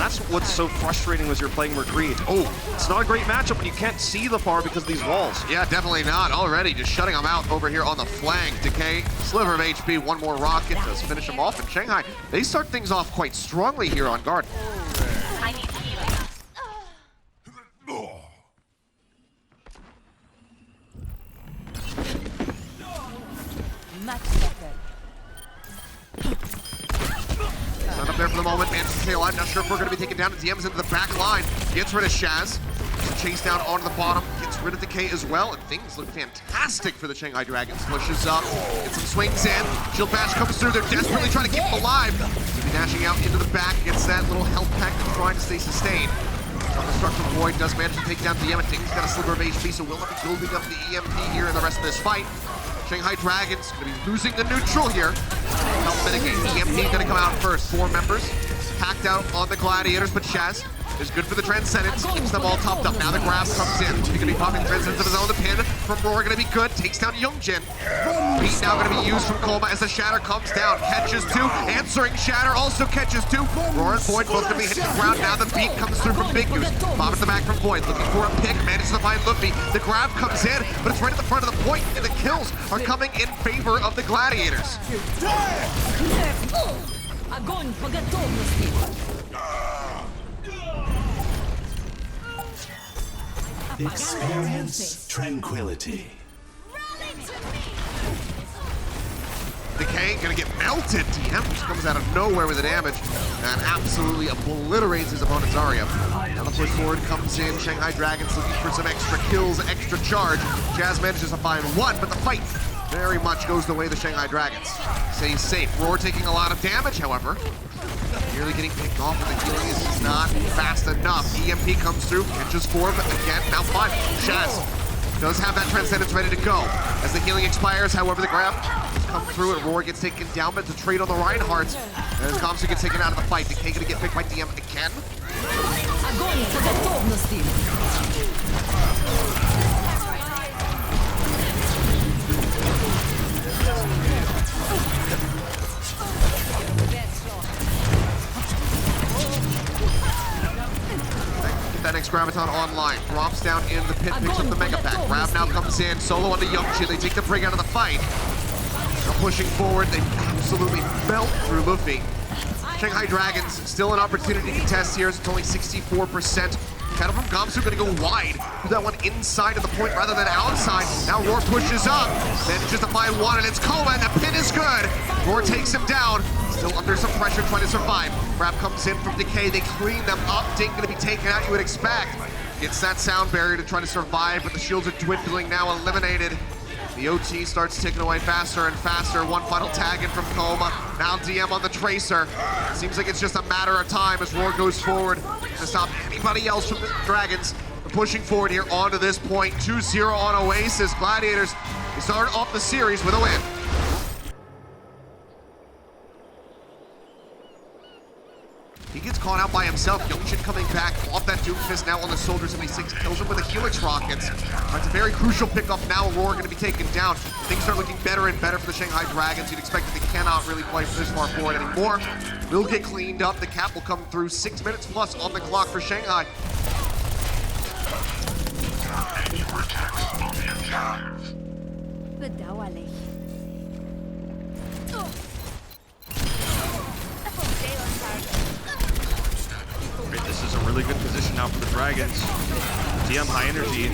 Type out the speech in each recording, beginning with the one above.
that's what's so frustrating as you're playing McCree. Oh, it's not a great matchup when you can't see the far because of these walls. Yeah, definitely not. Already just shutting them out over here on the flank. Decay, sliver of HP, one more rocket does finish him off. And Shanghai, they start things off quite strongly here on guard. I need healing. Much better. Not up there for the moment. Manages to stay alive. Not sure if we're going to be taken down. DM's into the back line. Gets rid of Shaz. Chase down onto the bottom. Gets rid of Decay as well. And things look fantastic for the Shanghai Dragons. Pushes up. Gets some swings in. Shield bash comes through. They're desperately trying to keep him alive. Dashing out into the back. Gets that little health pack and trying to stay sustained. On the Structural Void does manage to take down DM. And he's got a sliver of HP, so we'll not be building up the EMP here in the rest of this fight. Shanghai Dragons going to be losing the neutral here. Help mitigate. EMP going to come out first. 4 members packed out on the Gladiators, but Shaz is good for the Transcendence. Keeps them all topped up. Now the grab comes in. He's going to be popping Transcendence of his own. The pin from Roar going to be good. Takes down Youngjin. Beat now going to be used from Coma as the Shatter comes down. Catches 2. Answering Shatter also catches 2. Roar and Void both going to be hitting the ground. Now the beat comes through from Big Goose. Pop at the back from Void. Looking for a pick. Manages to find Luffy. The grab comes in, but it's right at the front of the point. And the kills are coming in favor of the Gladiators. Огонь по готовности. Experience tranquility. Decay gonna get melted. DM just comes out of nowhere with the damage and absolutely obliterates his opponent's Zarya. Now the push forward comes in. Shanghai Dragons looking for some extra kills, extra charge. Jazz manages to find 1, but the fight very much goes the way of the Shanghai Dragons. Stays safe. Roar taking a lot of damage, however. Nearly getting picked off, but the healing is not fast enough. EMP comes through, catches 4, but again, now 5. Shaz does have that Transcendence ready to go. As the healing expires, however, the grab has come through and Roar gets taken down, but it's a trade on the Reinhardt. And as Kamsu gets taken out of the fight, Decay gonna get picked by DM again. Огонь по готовности. That next Graviton online. Drops down in the pit, picks up the Mega Pack. Grab now comes in, solo onto Youngchin. They take the brig out of the fight. Now pushing forward, they absolutely melt through Luffy. Shanghai Dragons, still an opportunity to contest here as it's only 64%. Kind of from Gamsu gonna go wide. Do that one inside of the point rather than outside. Now Roar pushes up, manages to find 1, and it's Coma, and the pin is good. Roar takes him down, still under some pressure trying to survive. Grab comes in from Decay, they clean them up. Dink gonna be taken out, you would expect. Gets that sound barrier to try to survive, but the shields are dwindling now, eliminated. The OT starts ticking away faster and faster. One final tag in from Coma. Now DM on the Tracer. Seems like it's just a matter of time as Roar goes forward to stop anybody else from the Dragons. They're pushing forward here onto this point. 2-0 on Oasis. Gladiators, they start off the series with a win. He gets caught out by himself. Youngchin coming back off that Doomfist now on the Soldier 76. Kills him with the Helix Rockets. That's a very crucial pickup now. Roar going to be taken down. Things start looking better and better for the Shanghai Dragons. You'd expect that they cannot really play this far forward anymore. Will get cleaned up. The cap will come through. 6 minutes plus on the clock for Shanghai. Bedauerlich. This is a really good position now for the Dragons. DM high energy.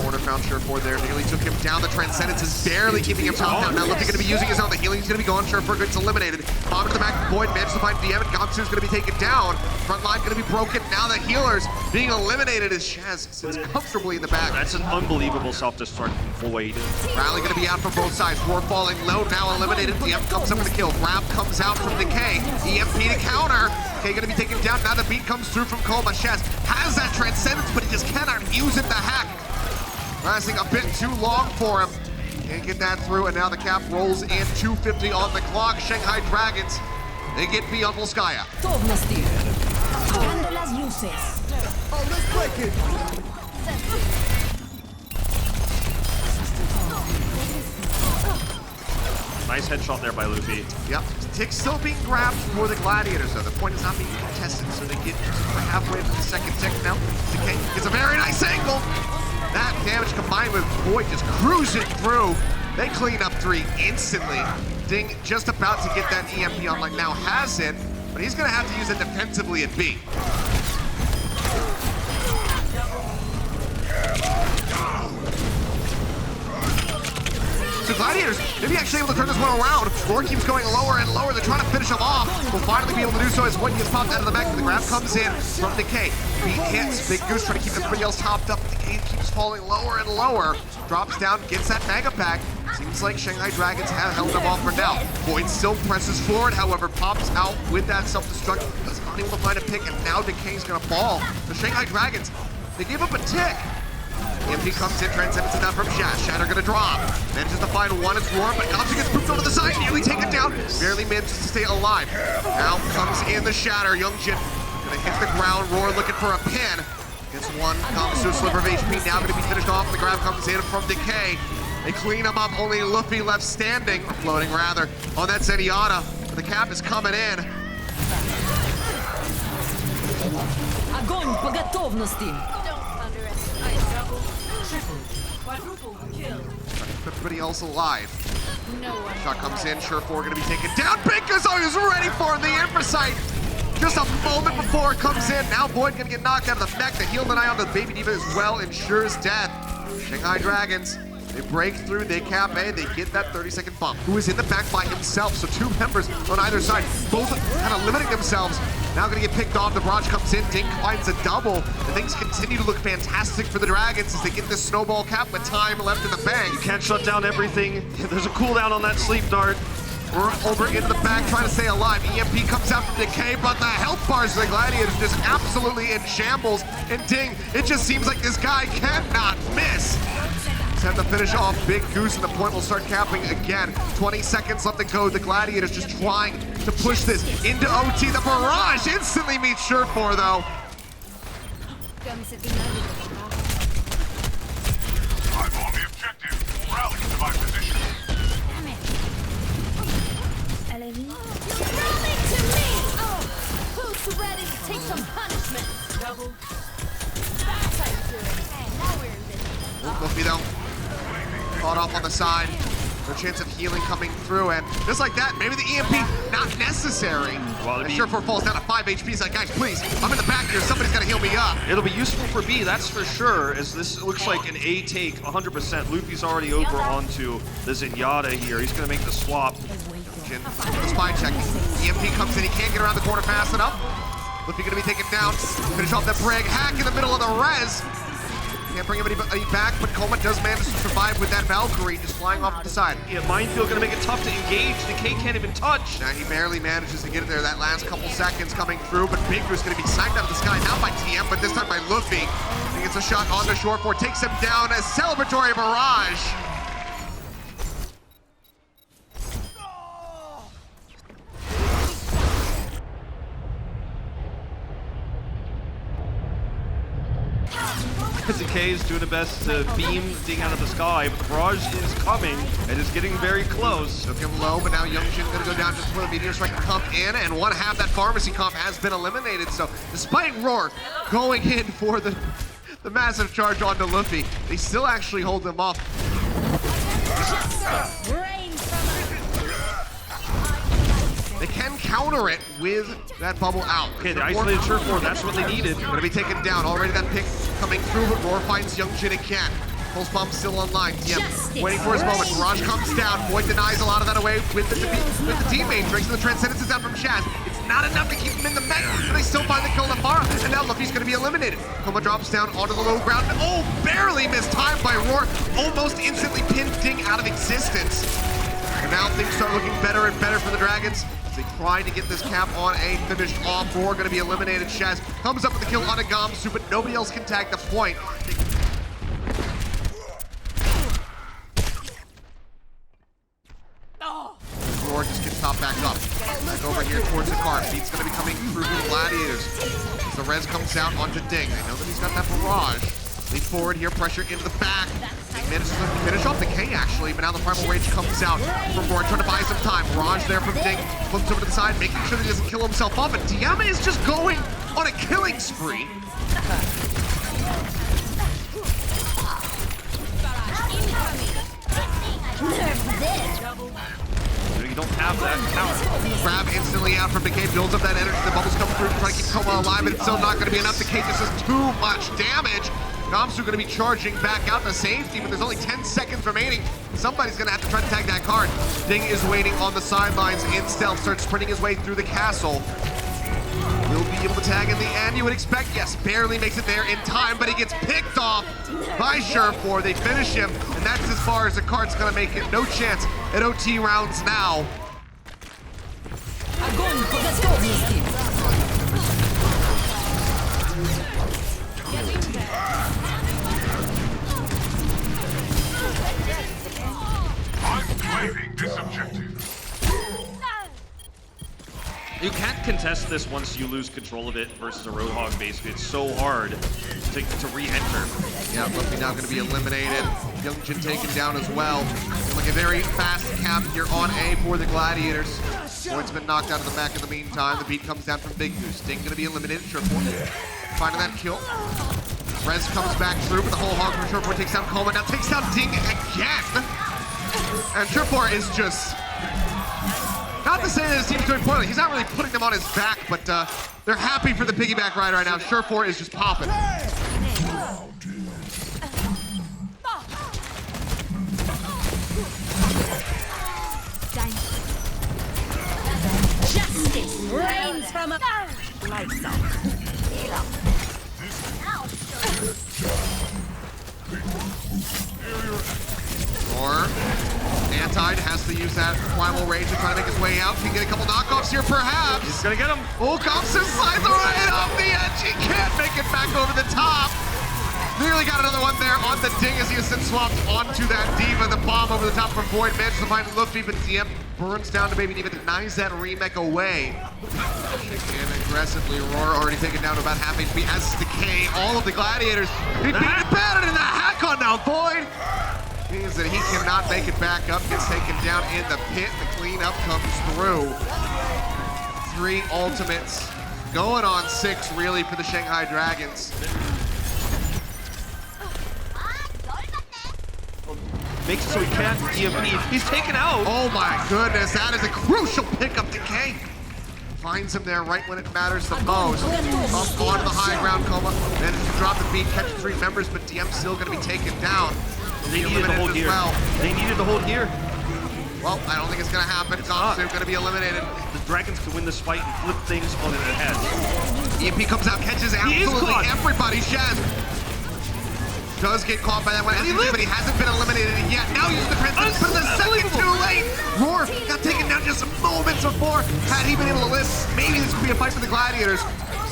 Corner found Surefour there. Nearly took him down. The Transcendence is barely keeping him top down. Now Luffy going to be using his own. The healing's going to be gone. Surefour gets eliminated. Bomb to the back. Void manages to find DM, and Gamsu's going to be taken down. Front line going to be broken. Now the healers being eliminated as Shaz sits comfortably in the back. That's an unbelievable self-destruct from Void. Rally going to be out from both sides. Roar falling low. Now eliminated. DM comes up with a kill. Grab comes out from Decay. EMP to counter. Decay going to be taken down. Now the beat comes through from Coma. Shaz has that Transcendence, but he just cannot use it to hack. Lasting a bit too long for him. Can't get that through, and now the cap rolls in. 2:50 on the clock. Shanghai Dragons, they get beyond Volskaya. Готовности. Apagando las luces. Oh, let's break it! Nice headshot there by Luffy. Yep, Tick's still being grabbed for the Gladiators, though. The point is not being contested, so they get halfway to the second tick now. Decay gets a very nice angle. That damage combined with Void just cruising through. They clean up 3 instantly. Ding just about to get that EMP online now, has it, but he's gonna have to use it defensively at B. So Gladiators, maybe actually able to turn this one around. Roar keeps going lower and lower. They're trying to finish him off. Will finally be able to do so as Void gets popped out of the back. The grab comes in from Decay. He hits Big Goose, trying to keep everybody else topped up. Decay keeps falling lower and lower. Drops down, gets that Mega Pack. Seems like Shanghai Dragons have held him off for now. Void still presses forward, however, pops out with that self-destruct. Is not able to find a pick, and now Decay's gonna fall. The Shanghai Dragons, they gave up a tick. EMP comes in, transcendence it down from Shaz. Shatter gonna drop. Manages to find one, it's Roar, but Gomsu gets pooped over the side, nearly taken down. Barely manages to stay alive. Now comes in the Shatter. Youngjin gonna hit the ground. Roar looking for a pin. Gets one, Gomsu, sliver of HP, now gonna be finished off. The grab comes in from Decay. They clean him up, only Luffy left standing, or floating rather, on that Zenyatta. The cap is coming in. Огонь по готовности. Everybody else alive. No one. Shot comes in, Sure4 gonna be taken down. Big Gazoo is ready for him, the Ampersite. Just a moment before it comes in. Now Void gonna get knocked out of the mech. The heal deny on the Baby Diva as well ensures death. Shanghai Dragons, they break through, they cap A, they get that 30-second bump. Who is in the back by himself, so 2 members on either side, both kind of limiting themselves. Now gonna get picked off, the barrage comes in, Dink finds a double, and things continue to look fantastic for the Dragons as they get this snowball cap with time left in the bank. You can't shut down everything. There's a cooldown on that sleep dart. We're over into the back trying to stay alive. EMP comes out from Decay, but the health bars of the Gladiators just absolutely in shambles. And Ding, it just seems like this guy cannot miss. Time to finish off Big Goose, and the point will start capping again. 20 seconds left to go. The Gladiators just trying to push this into OT. The barrage instantly meets Sure4 though. I'm on the objective. Rally to my position. Rally to me! Oh, who's ready to take some punishment? Double. That's how you do it. Hey, now we're in business. Luffy though, caught off on the side. No chance of healing coming through, and just like that, maybe the EMP not necessary. Well, And Sure4 falls down to 5 HP. He's like, guys, please, I'm in the back here. Somebody's got to heal me up. It'll be useful for B, that's for sure, as this looks like an A take 100%. Luffy's already over onto the Zenyatta here. He's gonna make the swap. Jin, the spy check. EMP comes in. He can't get around the corner fast enough. Luffy gonna be taken down. Finish off that Brig. Hack in the middle of the res. Can't bring anybody back, but Coma does manage to survive with that Valkyrie just flying off to the side. Yeah, Minefield gonna make it tough to engage. Decay can't even touch. Now he barely manages to get it there that last couple seconds coming through, but Big Goose gonna be signed out of the sky, not by TM, but this time by Luffy. He gets a shot on the Sure4, takes him down, a celebratory barrage. Decay is doing the best to beam Ding out of the sky, but the barrage is coming and is getting very close. Took him low, but now Youngjin gonna go down just before the meteor strike can come in, and one half that pharmacy comp has been eliminated. So despite Roar going in for the massive charge onto Luffy, they still actually hold him off. They can counter it with that bubble out. Okay, the isolated Sure4, that's what they needed. Gonna be taken down. Already that pick coming through, but Roar finds Youngjin again. Pulse bomb still online. TM waiting for his moment. Barrage comes down. Void denies a lot of that away with the teammate. Breaks the transcendence down from Shaz. It's not enough to keep him in the mech, but they still find the kill on Nafara. And now Luffy's gonna be eliminated. Coma drops down onto the low ground. Oh, barely missed time by Roar. Almost instantly pinned Ding out of existence. And now things start looking better and better for the Dragons. They try to get this cap on A, finished off. Roar gonna be eliminated. Shaz comes up with the kill on a Gomsu, but nobody else can tag the point. Roar just gets top back up. Back over here towards the car. Beat's gonna be coming through the Gladiators. As the res comes out onto Ding. I know that he's got that barrage. Lead forward here, pressure into the back. Manages to finish off the K actually, but now the Primal Rage comes out from Roar, trying to buy some time. Raj there from Ding, flips over to the side, making sure that he doesn't kill himself off, and Diama is just going on a killing spree. You don't have that counter. Grab instantly out from Decay, builds up that energy, the bubbles come through, trying to keep Coma alive, but it's still not going to be enough. Decay just does too much damage. Gamsu going to be charging back out to safety, but there's only 10 seconds remaining. Somebody's going to have to try to tag that card. Ding is waiting on the sidelines in stealth, starts sprinting his way through the castle. Will be able to tag in the end, you would expect. Yes, barely makes it there in time, but he gets picked off by Sherfor. They finish him, and that's as far as the card's going to make it. No chance at OT rounds now. Огонь по готовности. I'm claiming this objective. You can't contest this once you lose control of it versus a Roadhog, basically. It's so hard to re-enter. Yeah, Luffy now going to be eliminated. Youngjin taken down as well. Like a very fast cap here on A for the Gladiators. Boyd's been knocked out of the back in the meantime. The beat comes down from Big Goose. Ding going to be eliminated. Sherfor finding that kill. Rez comes back through, but the whole hog from Sherfor takes down Coma. Now takes down Ding again. And Sherfor is just... Not to say that his team's doing poorly. He's not really putting them on his back, but they're happy for the piggyback ride right now. Sherfor is just popping. Justice reigns from above. Lights out. Or Antide has to use that Primal Rage to try to make his way out. Can get a couple knockoffs here, perhaps. He's gonna get him. Oh, Thompson slides right off the edge. He can't make it back over the top. Nearly got another one there on the Ding as he is then swapped onto that Diva. The bomb over the top from Void manages to find Luffy, but DM burns down to Baby Diva, denies that remake away. And aggressively, Roar already taken down to about half HP, as is Decay. All of the Gladiators. He beat it better than the hack on now, Void. Means that he cannot make it back up, gets taken down in the pit. The cleanup comes through. 3 ultimates, going on 6 really for the Shanghai Dragons. Makes it so he can't EMP. He's taken out. Oh my goodness, that is a crucial pickup. Decay finds him there right when it matters the most. Up onto the high ground, Coma. Manages to drop the beat, catches 3 members, but DM's still going to be taken down. They needed the hold here. They needed the hold here. Well, I don't think it's going to happen. Gamsu going to be eliminated. The Dragons can win this fight and flip things on their head. EMP comes out, catches absolutely everybody. Shaz does get caught by that one, but he hasn't been eliminated yet. Now uses the transcendence, but the second too late. Roar got taken down just moments before. Had he been able to live, maybe this could be a fight for the Gladiators.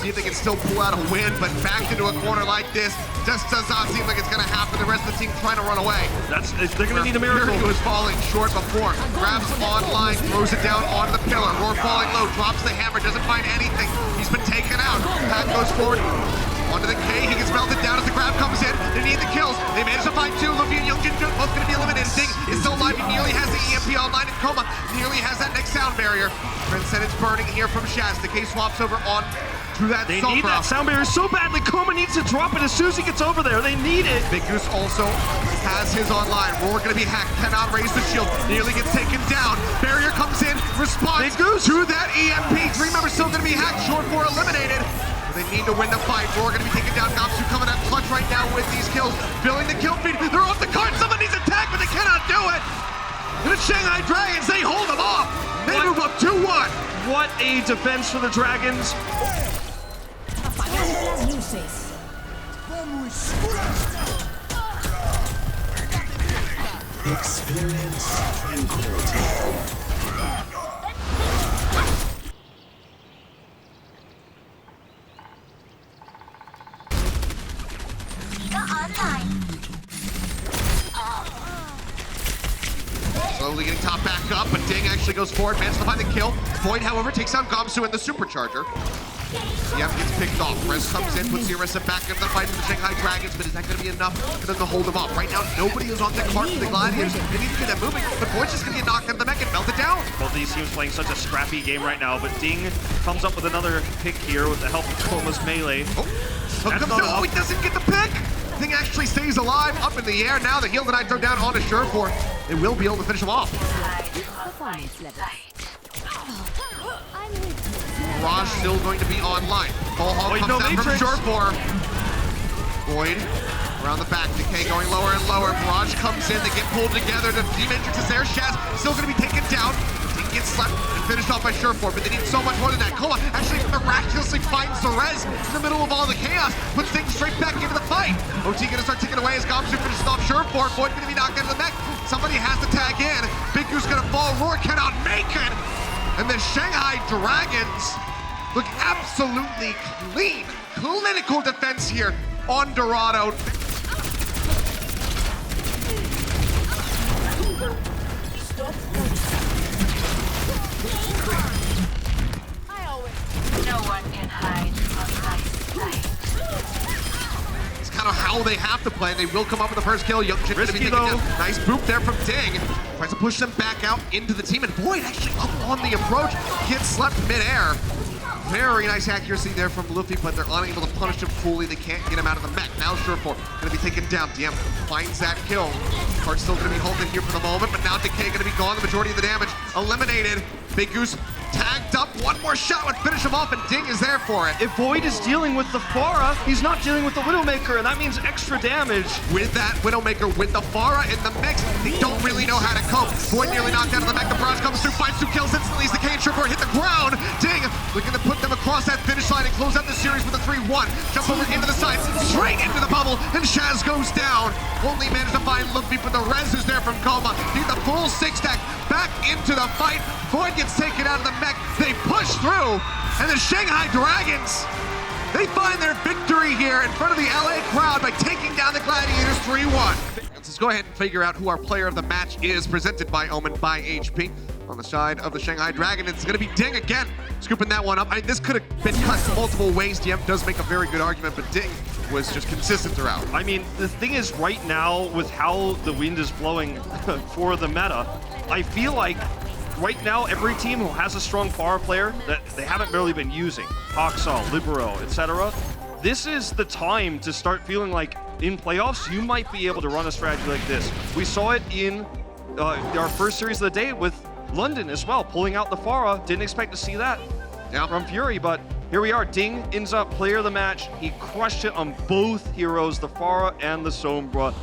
See if they can still pull out a win, but backed into a corner like this just does not seem like it's going to happen. The rest of the team trying to run away. They're going to need a miracle. He was falling short before. Grabs online, throws it down onto the pillar. Roar falling low, drops the hammer, doesn't find anything. He's been taken out. Pat goes forward. Onto the K, he gets melted down as the grab comes in. They need the kills. They manage to find 2. Luffy and Youngjin both going to be eliminated. Ding is still alive. He nearly has the EMP online, and Coma nearly has that next sound barrier. Transcendence burning here from Shaz. The K swaps over on to that They Sombra. need that sound barrier so badly. Coma needs to drop it as soon as he gets over there. They need it. Big Goose also has his online. Roar going to be hacked. Cannot raise the shield. Nearly gets taken down. Barrier comes in. Responds Big Goose to that EMP. 3 members still going to be hacked. Sherfor eliminated. They need to win the fight. Roar going to be taken down. Gamsu coming up clutch right now with these kills. Filling the kill feed. They're off the card. Someone needs attack, but they cannot do it. And the Shanghai Dragons, they hold them off. They move up 2-1. What a defense for the Dragons. Apagando las luces. Experience tranquility. Slowly getting top back up, but Ding actually goes forward, manages to find the kill. Void, however, takes down Gamsu in the supercharger. Yep, gets picked off. Rez comes in, puts Urisa back into the fight for the Shanghai Dragons, but is that going to be enough for them to hold him off? Right now, nobody is on the cart for the Gladiators. They need to get that moving, but Void's just going to get knocked out of the mech and melted down. Both these teams playing such a scrappy game right now, but Ding comes up with another pick here with the help of Koma's melee. Oh, hook him. No, he doesn't get the pick. Thing actually stays alive, up in the air. Now the heal that I throw down onto Surefour. They will be able to finish him off. Performance level. Mirage still going to be online. Ball Hog Wait, comes no down Matrix. from Surefour. Void around the back. Decay going lower and lower. Mirage comes in. They get pulled together. The D-Matrix is there. Shaz still going to be taken down. He gets slapped and finished off by Surefour, but they need so much more than that. Koma actually miraculously finds the res in the middle of all the chaos, puts things straight back into the fight. OT going to start ticking away as Gamsu finishes off Surefour. Void going to be knocked out of the mech. Somebody has to tag in. Big Goose going to fall. Roar cannot make it. And the Shanghai Dragons look absolutely clean. Clinical defense here on Dorado. No one can hide from my sight. It's kind of how they have to play. They will come up with the first kill. Young Jin going to be Risky, taking though. a nice boop there from Ding. Tries to push them back out into the team. And Void actually up on the approach. Gets slept midair. Very nice accuracy there from Luffy, but they're unable to punish him fully. They can't get him out of the mech. Now Surefour going to be taken down. DM finds that kill. Cart's still going to be holding here for the moment, but now Decay going to be gone. The majority of the damage eliminated. Big Goose tagged up. One more shot would finish him off, and Ding is there for it. If Void is dealing with the Pharah, he's not dealing with the Widowmaker, and that means extra damage. With that Widowmaker, with the Pharah in the mix, they don't really know how to cope. Void nearly knocked out of the mech. The barrage comes through, finds 2 kills instantly. Decay and Surefour hit the ground. Ding looking to put them across that finish line and close out the series with a 3-1. Jump over into the sides, straight into the bubble, and Shaz goes down. Only managed to find Luffy, but the res is there from Koma. Need the full 6-stack back into the fight. Void gets taken out of the mech. They push through, and the Shanghai Dragons, they find their victory here in front of the LA crowd by taking down the Gladiators 3-1. Let's go ahead and figure out who our player of the match is, presented by Omen by HP. On the side of the Shanghai Dragon, it's going to be Ding again, scooping that one up. I mean, this could have been cut multiple ways. DM does make a very good argument, but Ding was just consistent throughout. I mean, the thing is, right now, with how the wind is blowing for the meta, I feel like right now, every team who has a strong Pharah player that they haven't really been using, Haksal, Libero, etc., this is the time to start feeling like in playoffs, you might be able to run a strategy like this. We saw it in our first series of the day with London as well, pulling out the Pharah. Didn't expect to see that from Fury, but here we are. Ding ends up player of the match. He crushed it on both heroes, the Pharah and the Sombra.